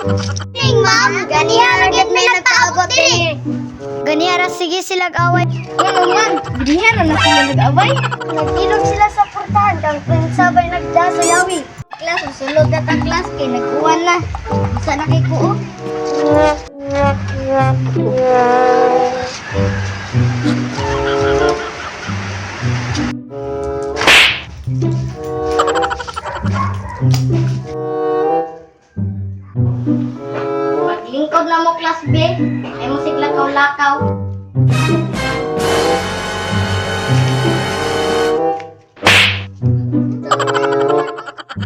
Ning ma'am, ganiha ra gid may nagkaabot eh. Ganiha ra sige sila away. Ano man, ganiha ra na sila nag-away. Nagilog sila sa portahan kang prinsabay nagdasayawi. Klas, sulod na tang klas kay nag-uwan na. Sa nakikuot. Paglingkod na mo klas B, ay mo siglakaw-lakaw.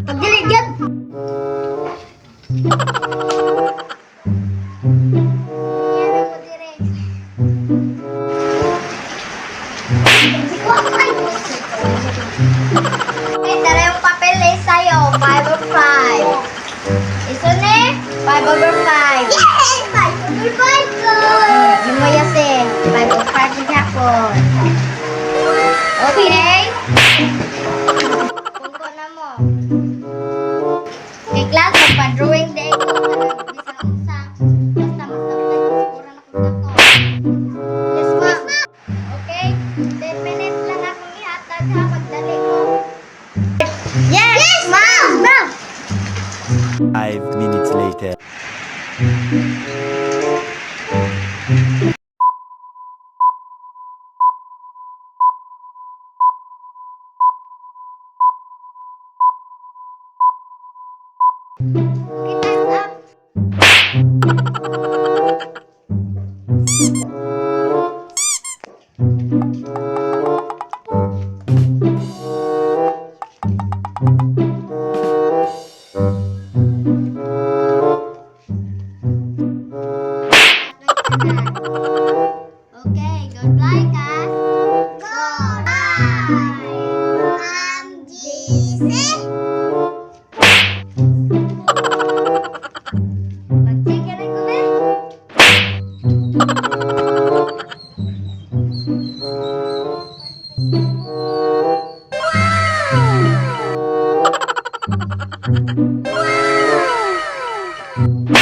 Pagdiligyan! Ay, tara yung papel na sa'yo. 5 over 5. Iso ne? 5 over 5. Yay! 5/5 ko! Lumayasin. 5 over 5 yung hapon. Okay? Tungko na mo. Kay class, magpa-drawing day ko. Isa-isa. Basta magtapos na siguro na kung Yes, ma'am. Okay? 10 minutes lang akong ihatag ha. Pagdali ko. Yes, ma'am! Ma'am! 5 minutes later. Okay, time's up. Okay, goodbye, guys. Goodbye! Ma'am Giselle! Mag-check rin ko, Ben. Wow!